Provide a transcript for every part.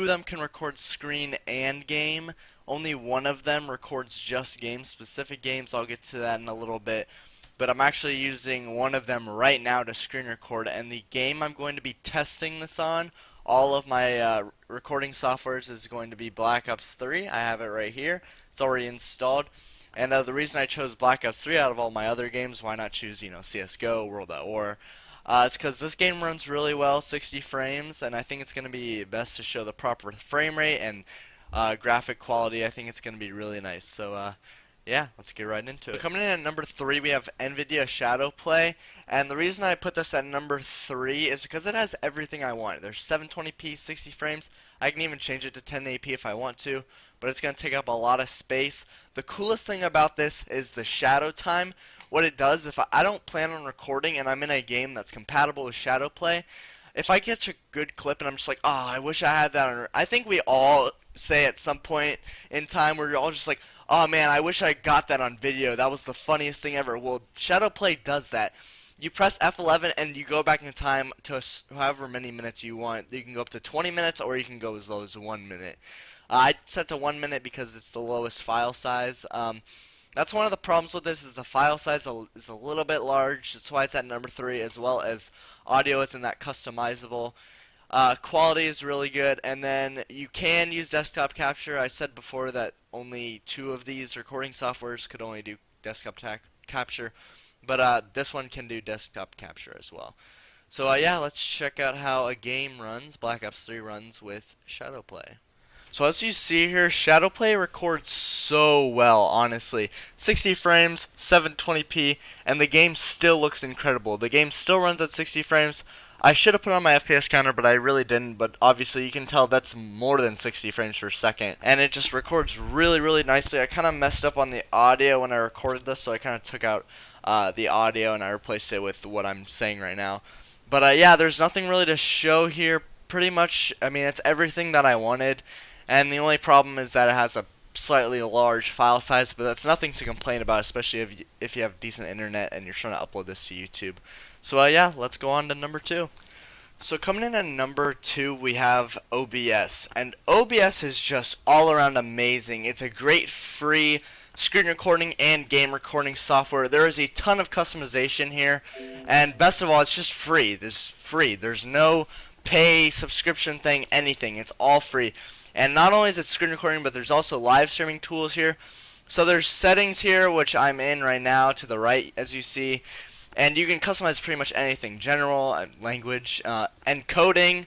Two of them can record screen and game. Only one of them records just game, specific games. I'll get to that in a little bit. But I'm actually using one of them right now to screen record, and the game I'm going to be testing this on, all of my recording softwares, is going to be Black Ops 3. I have it right here. It's already installed. And the reason I chose Black Ops 3 out of all my other games, why not choose, CSGO, World at War? It's because this game runs really well, 60 frames, and I think it's going to be best to show the proper frame rate and graphic quality. I think it's going to be really nice. So, yeah, let's get right into it. Coming in at number 3, we have NVIDIA Shadowplay, and the reason I put this at number 3 is because it has everything I want. There's 720p, 60 frames. I can even change it to 1080p if I want to, but it's going to take up a lot of space. The coolest thing about this is the shadow time. What it does, if I don't plan on recording and I'm in a game that's compatible with Shadowplay, if I catch a good clip and I'm just like, oh, I wish I had that on. I think we all say at some point in time where you're all just like, oh man, I wish I got that on video. That was the funniest thing ever. Well, Shadowplay does that. You press F11 and you go back in time to however many minutes you want. You can go up to 20 minutes or you can go as low as 1 minute. I set to 1 minute because it's the lowest file size. That's one of the problems with this, is the file size is a little bit large. That's why it's at number 3, as well as audio isn't that customizable. Quality is really good, and then you can use desktop capture. I said before that only 2 of these recording softwares could only do desktop capture, but this one can do desktop capture as well. So yeah, let's check out how a game runs, Black Ops 3 runs with Shadowplay. So as you see here, Shadowplay records so well, honestly. 60 frames, 720p, and the game still looks incredible. The game still runs at 60 frames. I should have put on my FPS counter, but I really didn't. But obviously you can tell that's more than 60 frames per second. And it just records really, really nicely. I kind of messed up on the audio when I recorded this, so I kind of took out the audio and I replaced it with what I'm saying right now. But yeah, there's nothing really to show here. Pretty much, I mean, it's everything that I wanted. And the only problem is that it has a slightly large file size, but that's nothing to complain about, especially if you have decent internet and you're trying to upload this to YouTube. So yeah, let's go on to number 2. So coming in at number 2, we have OBS, and OBS is just all around amazing. It's a great free screen recording and game recording software. There is a ton of customization here, and best of all, it's just free. There's no pay, subscription thing, anything. It's all free. And not only is it screen recording, but there's also live streaming tools here. So there's settings here, which I'm in right now to the right, as you see. And you can customize pretty much anything. General, language, encoding,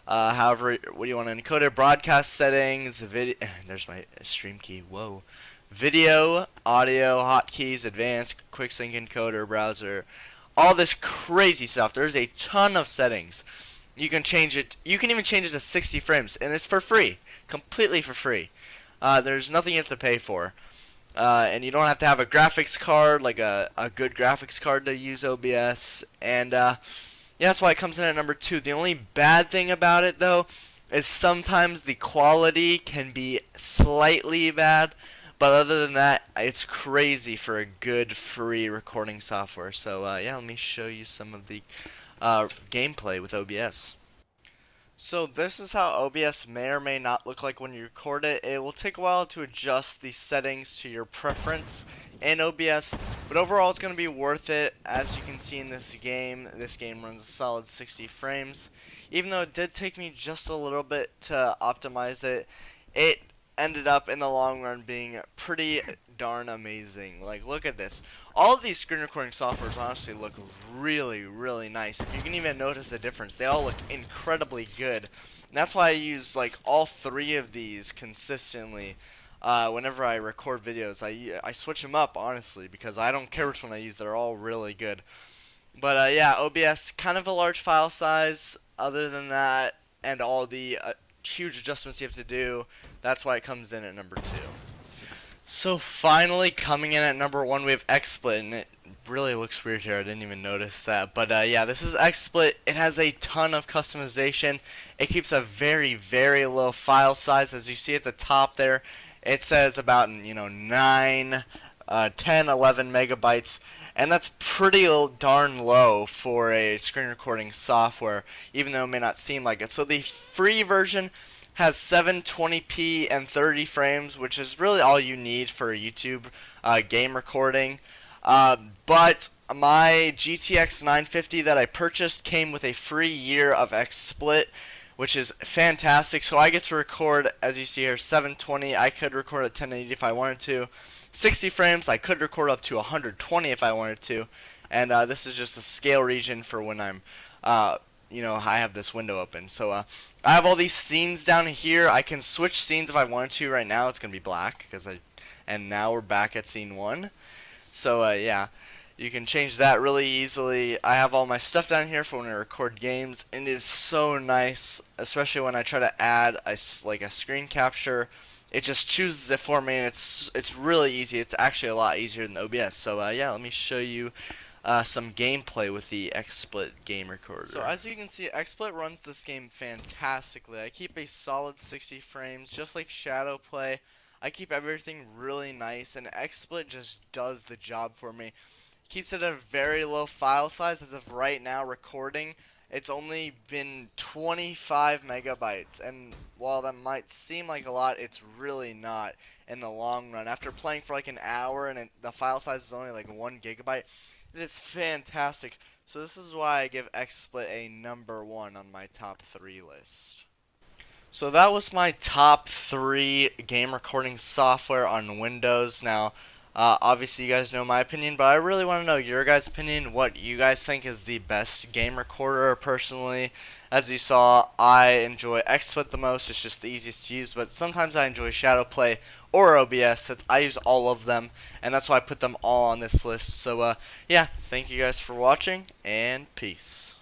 however, what do you want to encode it? Broadcast settings, there's my stream key, whoa. Video, audio, hotkeys, advanced, quick sync encoder, browser. All this crazy stuff. There's a ton of settings. You can change it. You can even change it to 60 frames, and it's for free, completely for free. There's nothing you have to pay for, and you don't have to have a graphics card, like a good graphics card, to use OBS. And yeah, that's why it comes in at number 2. The only bad thing about it, though, is sometimes the quality can be slightly bad. But other than that, it's crazy for a good free recording software. So yeah, let me show you some of the gameplay with OBS. So this is how OBS may or may not look like when you record it. It will take a while to adjust the settings to your preference in OBS, but overall it's going to be worth it. As you can see in this game runs a solid 60 frames. Even though it did take me just a little bit to optimize it, it ended up in the long run being pretty darn amazing. Like, look at this. All of these screen recording softwares honestly look really, really nice. You can even notice the difference. They all look incredibly good. And that's why I use like all 3 of these consistently whenever I record videos. I switch them up, honestly, because I don't care which one I use. They're all really good. But yeah, OBS, kind of a large file size. Other than that, and all the huge adjustments you have to do, that's why it comes in at number 2. So finally, coming in at number 1, we have XSplit, and it really looks weird here. I didn't even notice that. But yeah, this is XSplit. It has a ton of customization. It keeps a very, very low file size. As you see at the top there, it says about 9, 10, 11 megabytes. And that's pretty darn low for a screen recording software, even though it may not seem like it. So the free version has 720p and 30 frames, which is really all you need for a YouTube game recording. But my GTX 950 that I purchased came with a free year of XSplit, which is fantastic. So I get to record, as you see here, 720. I could record at 1080 if I wanted to. 60 frames, I could record up to 120 if I wanted to. And this is just a scale region for when I'm, I have this window open. So I have all these scenes down here. I can switch scenes if I wanted to. Right now it's gonna be black and now we're back at scene 1. So yeah, you can change that really easily. I have all my stuff down here for when I record games, and it is so nice, especially when I try to add a screen capture. It just chooses it for me, and it's really easy. It's actually a lot easier than OBS. So yeah, let me show you some gameplay with the XSplit game recorder. So as you can see, XSplit runs this game fantastically. I keep a solid 60 frames, just like Shadow Play. I keep everything really nice, and XSplit just does the job for me. Keeps it at a very low file size. As of right now, recording, it's only been 25 megabytes, and while that might seem like a lot, it's really not in the long run. After playing for like an hour and the file size is only like 1 gigabyte, it is fantastic. So this is why I give XSplit a #1 on my top 3 list. So that was my top 3 game recording software on Windows. Now, obviously you guys know my opinion, but I really want to know your guys' opinion, what you guys think is the best game recorder. Personally, as you saw, I enjoy XSplit the most. It's just the easiest to use, but sometimes I enjoy Shadowplay or OBS. I use all of them, and that's why I put them all on this list. So yeah, thank you guys for watching, and peace.